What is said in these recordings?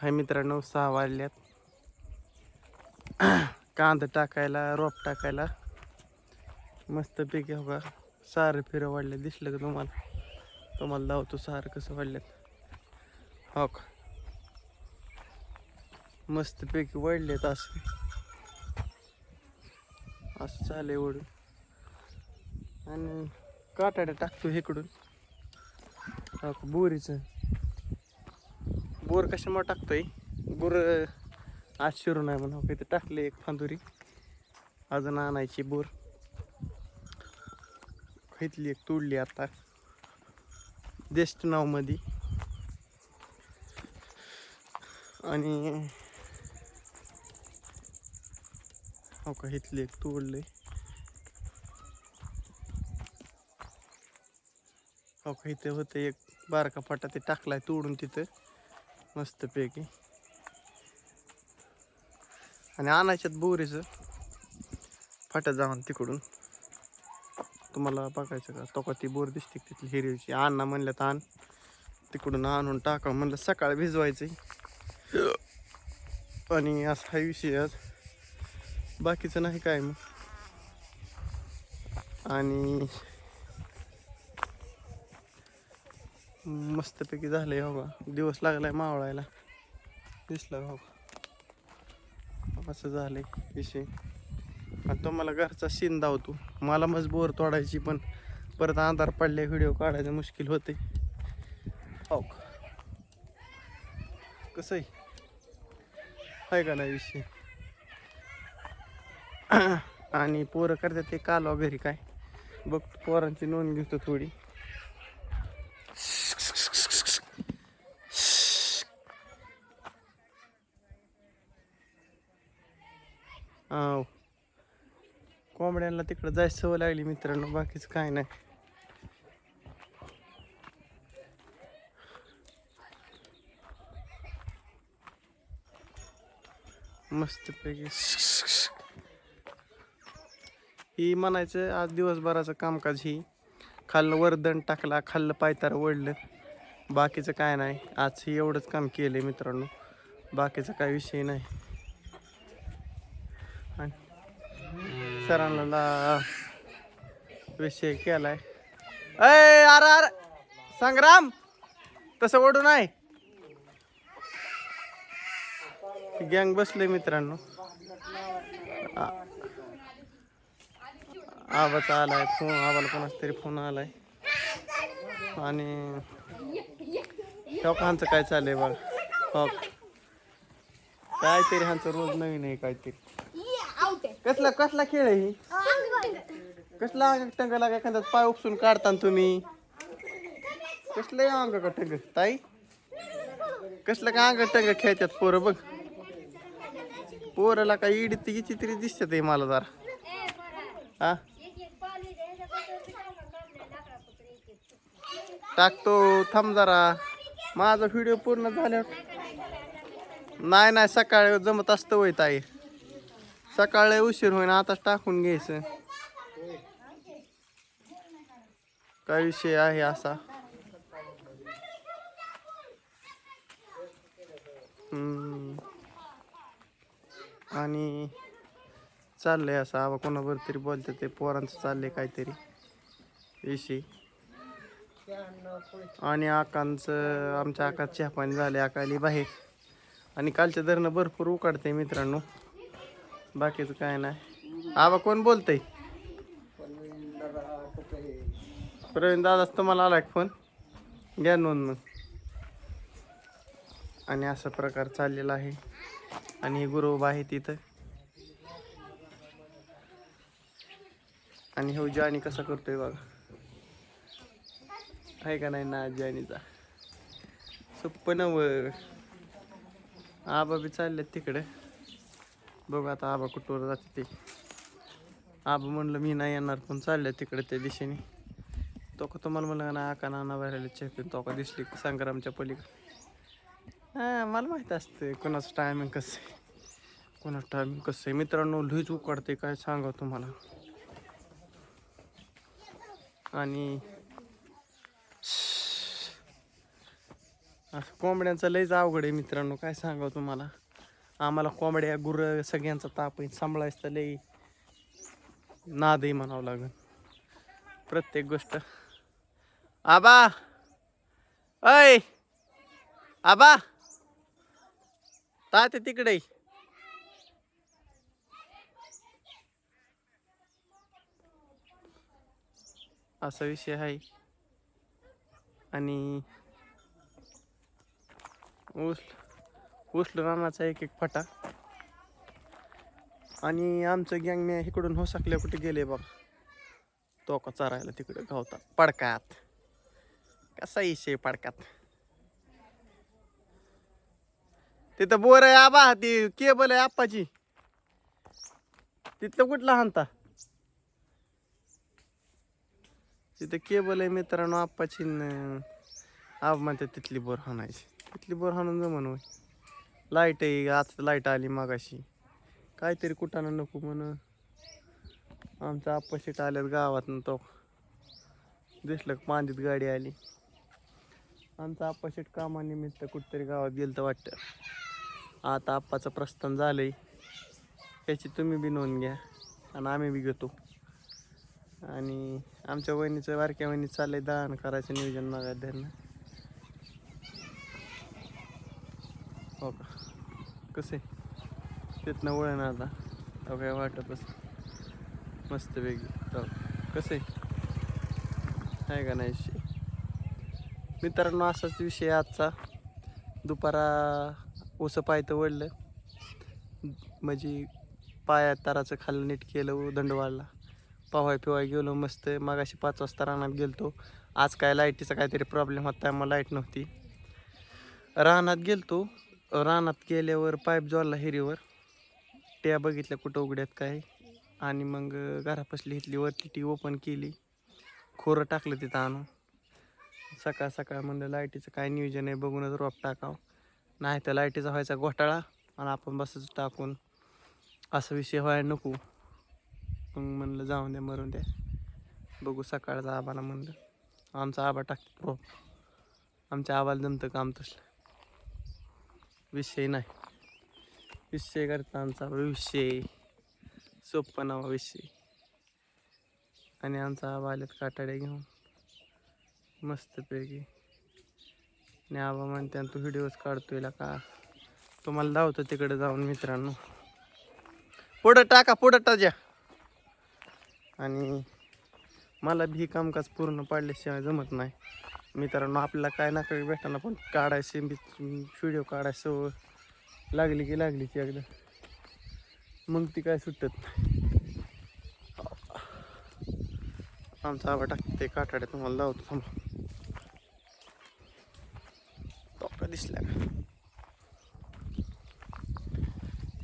हाय मित्रांनो, 6 वाजल्यात. कांदा टाकायला, रोप टाकायला मस्तपैकी. हो का, सारं फिरं वाढले दिसलं का तुम्हाला? तुम्हाला लावतो सारं कसं वाढल्यात. हो का, मस्तपैकी वाढलेत. असं चाललंय ओढून. आणि काटाड्या टाकतो इकडून. हो का, बोरीचं बोर कशामुळे टाकतोय? बोर आज शिरू नाही म्हणून. इथे टाकले एक फांदुरी, अजून आणायची बोर. इथली एक तोडली आता जेष्ठ नाव मध्ये. आणि हो का, इथली एक तोडले. हो का, इथे होते एक बारका फाटा, ते टाकलाय तोडून तिथं मस्तपैकी. आणि आणायच्यात बोरीचं फाटा जाऊन तिकडून. तुम्हाला बघायचं का? तो का ती बोर दिसते तिथली हिरवीची. अण्णा म्हणलं तर आण, तिकडून आणून टाका म्हणलं. सकाळी भिजवायचं. आणि असा हा विषय आज, बाकीचं नाही काय मग. आणि मस्तपैकी झालंय. हो का, दिवस लागलाय मावळायला, दिसलं हो का? असं झालंय विषय. आणि तुम्हाला घरचा सीन दावतो. मला मज बोर तोडायची, पण परत अंधार पडले व्हिडिओ काढायचं मुश्किल होते. हो का, कसं आहे का नाही विषय. आणि पोरं करतात ते कालवा घरी. काय बघ, पोरांची नोंद घेतो थोडी. हा, कोंबड्यांना तिकडं जायची सवय लागली मित्रांनो, बाकीच काय नाही. मस्तपैकी ही म्हणायचं आज दिवसभराचं कामकाज. ही खाल्लं वरदण टाकला, खाल्लं पायतार ओढलं, बाकीचं काय नाही. आज ही एवढंच काम केलंय मित्रांनो, बाकीचा काय विषय नाही. आणि सरांना विषय केलाय. अरे अरे संग्राम, तसं ओढू नाही. गँग बसले मित्रांनो. आबाचा आलाय फोन, आबाला कोणाचा तरी फोन आलाय. आणि ह्यांचं काय चाललंय बघ. हो, काहीतरी ह्यांचं रोज नवीन आहे काहीतरी. कसला कसला खेळ आहे ही? कसला टंग लागा एखाद्या पाय उपसून काढता तुम्ही? कसलं अंग का टंग ताई? कसलं का अंग टंग खेळतात पोरं बघ. पोराला काही इडी तिची तरी दिसत आहे मला जरा. हा, टाकतो थांब जरा, माझा व्हिडिओ पूर्ण झाल्यावर. नाही नाही, सकाळी जमत असतं होय ताई, सकाळी उशीर होईना, आताच टाकून घ्यायचं. काय विषय आहे असा. आणि चाललंय असं. आबा कोणाबर तरी बोलते, ते पोरांचं चाललंय काहीतरी विषय. आणि आकांचं, आमच्या आकात चहा पाणी झाले, आकाली बाहेर. आणि कालच्या धरणं भरपूर उकाडते मित्रांनो, बाकीचं काय नाही. आबा कोण बोलतंय? प्रवीण दादाच तुम्हाला आला फोन, घ्या नोंद मग. आणि असा प्रकार चाललेला आहे. आणि गुरु आहे तिथं. आणि हो जानी कसा करतोय बघा, आहे का नाही ना जानीचा सुप्पनवर. आबा बी चाललेत तिकडे, बघू आता आबा कुठवर जाते ते. आबा म्हणलं मी नाही येणार, पण चालले तिकडे त्या दिशेने. तो का तुम्हाला म्हणलं ना, आका नाना बाहेर चेक तो का दिसली संग्रामच्या पलीकडे. हां, मला माहीत असते कोणाचं टायमिंग कसं आहे, कोणाचं टायमिंग कसं आहे मित्रांनो. लईच उकाडते काय सांगा तुम्हाला. आणि असं कोंबड्यांचं लयच अवघड आहे मित्रांनो, काय सांगावं तुम्हाला. आम्हाला कोंबड्या गुरं सगळ्यांचा ताप आहे, सांभाळायचं तर लई नादही म्हणावं लागेल प्रत्येक गोष्ट. आबा अय आबा ताते तिकडे असा विषय आहे. आणि उचलून आणायचा एक एक फटा. आणि आमचं गँग मी इकडून होसाकल्या कुठे गेले बघ, तो का चरायला तिकडे गावतात पडकात. कसा विषय पडकात, तिथं बोर आहे आबा, ती केबल आहे आप्पाची, तिथलं कुठला हाणता. तिथं केबल आहे मित्रांनो आप्पाची, आब म्हणते तिथली बोर हाणायची. तिथली बोर हाणून जमन होय. लाईट आहे, आज लाईट आली मागाशी, काहीतरी कुठानं नको म्हणून आमचा आप्पा शेट आल्यात गावातनं. तो दिसलं पांदीत गाडी आली. आमचा आप्पा शेट कामानिमित्त कुठतरी गावात गेलं तर वाटतं. आता आप्पाचं प्रस्थान झालंय, याची तुम्ही बी नोंद घ्या आणि आम्ही बी घेतो. आणि आमच्या वहिनीचं बारक्या वहिनीचं चाललंय दहन करायचं नियोजन मागायला त्यांना. हो का, कसं आहे तिथनं वळण आता, अहो काय वाटतच मस्त वेगळी. कसं आहे का नाही विषय मित्रांनो. असाच विषय आजचा. दुपारा उसं पायतं वळलं, म्हणजे पायात ताराचं खाल्लं नीट केलं, दंडवाळला, पावाय पिवाय गेलो मस्त. मागाशी 5 वाजता रानात गेलतो. आज काय लाईटीचा काहीतरी प्रॉब्लेम होता, त्यामुळे लाईट नव्हती. रानात गेलतो, रानात गेल्यावर पाईप जोडला हिरीवर, त्या बघितल्या कुठं उघड्यात काय. आणि मग घरापासली इथली वरती टी ओपन केली, खोरं टाकलं तिथं आणून. सकाळ सकाळ म्हणलं लाईटीचं काय नियोजन आहे बघूनच रोप टाकावं, नाही तर लाईटीचा व्हायचा घोटाळा आणि आपण बसच टाकून असा विषय व्हायला नको. मग म्हणलं जाऊन द्या, मरून द्या, बघू सकाळचा. आबाला म्हणलं, आमचा आबा टाकतो रोप, आमच्या आबाला जमतं काम तसलं, विषय नाही. विषय करता आमचा विषय सोप्पा नावा विषय. आणि आमचा आबा आल्यात काटाड्या घेऊन मस्तपैकी. आणि आबा म्हणते तू व्हिडिओज काढतोय का, तुम्हाला धावतो तिकडे जाऊन मित्रांनो. पुढं टाका, पुढं टाजा. आणि मला भी कामकाज पूर्ण पाडल्याशिवाय जमत नाही मित्रांनो. आपल्याला काय ना काही भेटाना, पण काढायचे व्हिडिओ काढायचं लागली की एकदा मग ती काय सुटत नाही. आमचा आबा टाकते काटाड्या, तुम्हाला लावतो थांबा. तो का दिसला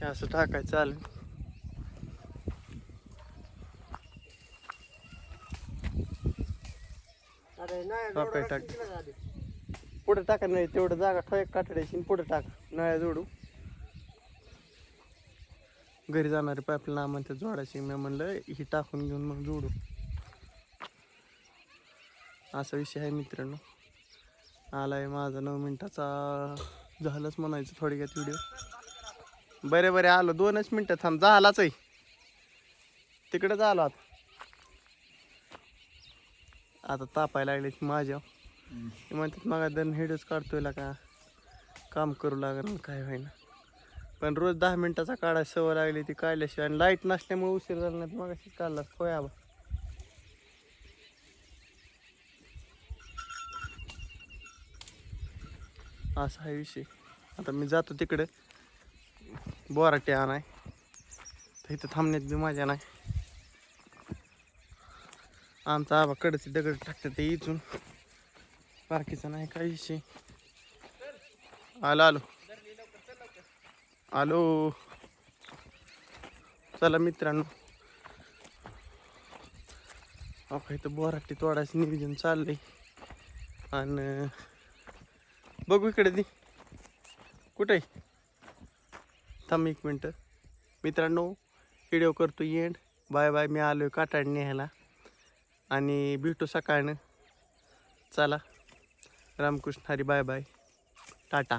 का, असं टाकायचं चालेल. टाक पुढे टाका, नाही तेवढं जागा ठेवा काटाड्याची, पुढे टाका नळ्या जोडू. घरी जाणारे पाईपला म्हणते जोडायची, मी म्हणलं ही टाकून घेऊन मग जोडू. असा विषय आहे मित्रांनो. आलाय माझा 9 मिनिटाचा झालंच म्हणायचं थोडक्यात व्हिडिओ. बरे आलो, 2च मिनिटं थांब, झालाच आहे तिकडे झालो. आता तापायला लागले माझ्या, म्हणतात मग दन व्हिडिओज काढतोय का, काम करू लागेल काय व्हायना. पण रोज 10 मिनिटाचा काढायची सवय लागली, ती काढल्याशिवाय. आणि लाईट नसल्यामुळे उशीर झाला नाही, मग अशीच काढला होय आबा. असा हा विषय. आता मी जातो तिकडे बोराटे आणाय, तर इथं थांबण्यात बी मजा नाही. आमचा आबा कडचे दगड टाकतात ते इथून, बाकीचा नाही काही विषय. आलो आलो चला मित्रांनो. अहो इथं बोराटी तोडायचं नियोजन चाललंय. आणि बघू इकडे ती कुठे, थांब 1 मिनटं मित्रांनो. व्हिडिओ करतो एंड. Bye bye. मी आलोय काटाड न्यायला आणि भेटू सकाळनं. चला रामकृष्ण हरी, बाय बाय. टाटा.